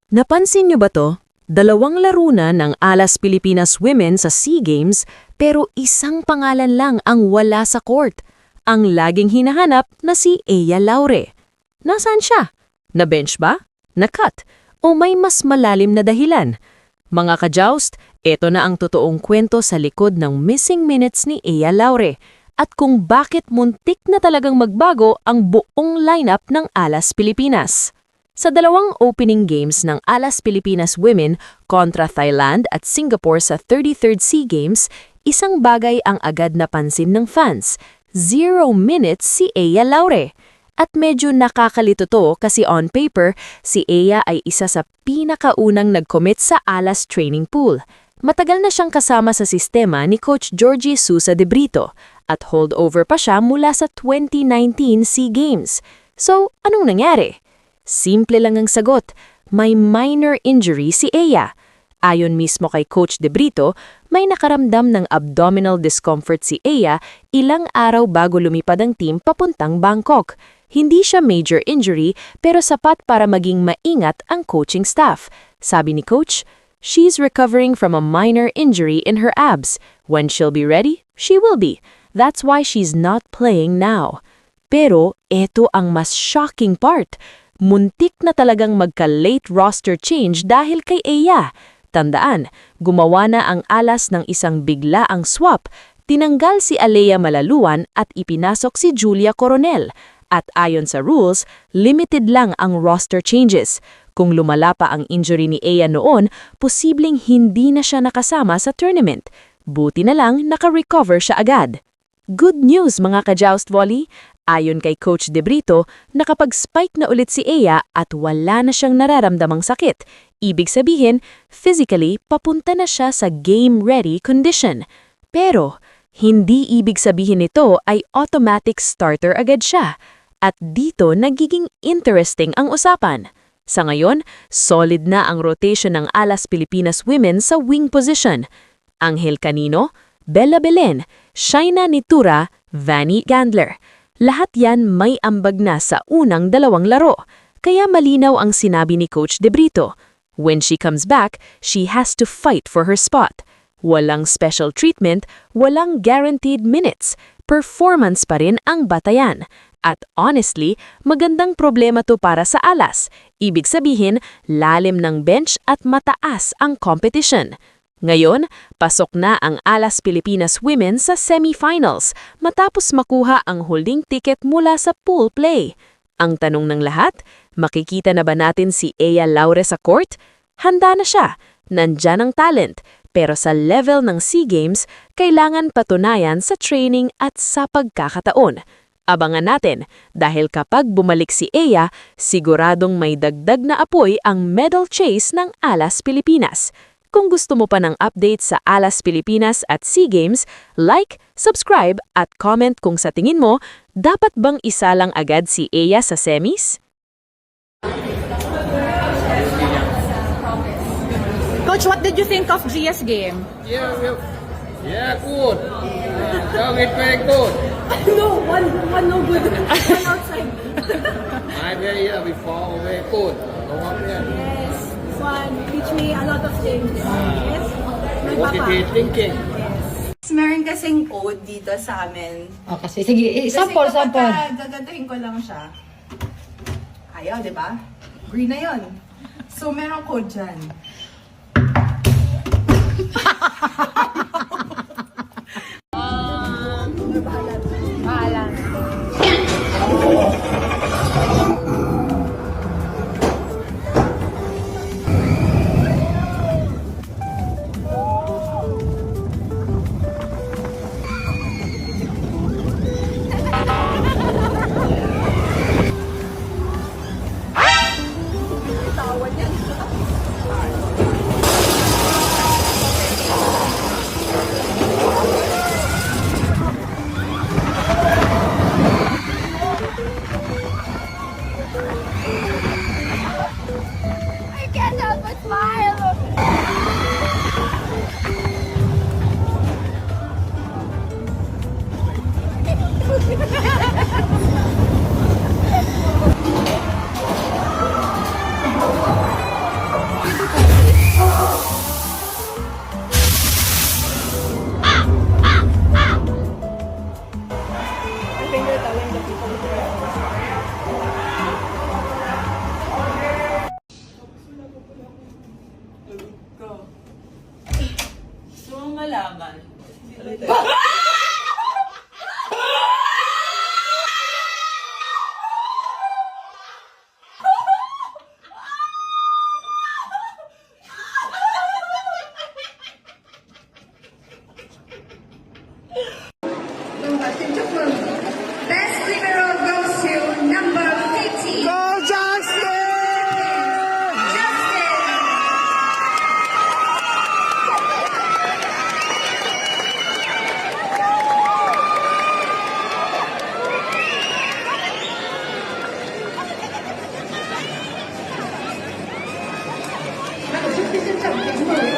Napansin niyo ba to? Dalawang laro na ng Alas Pilipinas Women sa SEA Games pero isang pangalan lang ang wala sa court. Ang laging hinahanap na si Ea Laure. Nasaan siya? Na-bench ba? Na-cut? O may mas malalim na dahilan? Mga ka-joust, eto na ang totoong kwento sa likod ng missing minutes ni Ea Laure at kung bakit muntik na talagang magbago ang buong lineup ng Alas Pilipinas. Sa dalawang opening games ng Alas Pilipinas Women kontra Thailand at Singapore sa 33rd SEA Games, isang bagay ang agad napansin ng fans. 0 minutes si Ea Laure. At medyo nakakalito to kasi on paper, si Ea ay isa sa pinakaunang nag-commit sa Alas training pool. Matagal na siyang kasama sa sistema ni Coach Georgie Sousa de Brito at holdover pa siya mula sa 2019 SEA Games. So, anong nangyari? Simple lang ang sagot, may minor injury si Ea. Ayon mismo kay Coach De Brito, may nakaramdam ng abdominal discomfort si Ea ilang araw bago lumipad ang team papuntang Bangkok. Hindi siya major injury pero sapat para maging maingat ang coaching staff. Sabi ni Coach, she's recovering from a minor injury in her abs. When she'll be ready, she will be. That's why she's not playing now. Pero eto ang mas shocking part. Muntik na talagang magka-late roster change dahil kay Ea. Tandaan, gumawa na ang Alas ng isang biglaang swap. Tinanggal si Alea Malaluan at ipinasok si Julia Coronel. At ayon sa rules, limited lang ang roster changes. Kung lumala pa ang injury ni Ea noon, posibleng hindi na siya nakasama sa tournament. Buti na lang naka-recover siya agad. Good news mga ka-joust volley! Ayon kay Coach De Brito, nakapag-spike na ulit si Ea at wala na siyang nararamdamang sakit. Ibig sabihin, physically, papunta na siya sa game-ready condition. Pero, hindi ibig sabihin nito ay automatic starter agad siya. At dito nagiging interesting ang usapan. Sa ngayon, solid na ang rotation ng Alas Pilipinas Women sa wing position. Angel Canino, Bella Belen, Shaina Nitura, Vanny Gandler. Lahat yan may ambag na sa unang dalawang laro. Kaya malinaw ang sinabi ni Coach De Brito. When she comes back, she has to fight for her spot. Walang special treatment, walang guaranteed minutes. Performance pa rin ang batayan. At honestly, magandang problema to para sa Alas. Ibig sabihin, lalim ng bench at mataas ang competition. Ngayon, pasok na ang Alas Pilipinas Women sa semifinals matapos makuha ang holding ticket mula sa pool play. Ang tanong ng lahat, makikita na ba natin si Ea Laure sa court? Handa na siya, nandyan ang talent, pero sa level ng SEA Games, kailangan patunayan sa training at sa pagkakataon. Abangan natin dahil kapag bumalik si Ea, siguradong may dagdag na apoy ang medal chase ng Alas Pilipinas. Kung gusto mo pa ng update sa Alas Pilipinas at SEA Games, like, subscribe at comment kung sa tingin mo, dapat bang isa lang agad si Ea sa semis? Coach, what did you think of Gia's game? Yeah, good. Young is very good. No, one no good. One outside. I very before very good. Yes, one teach me a lot of things. Yes, my papa. Positive thinking. Meron kasing code dito sa amin. O, kasi sige, sample, sample. Kasi gagantuhin ko lang siya. Ayaw, di ba? Green na yun. So, meron code dyan. I can't help but smile. Check,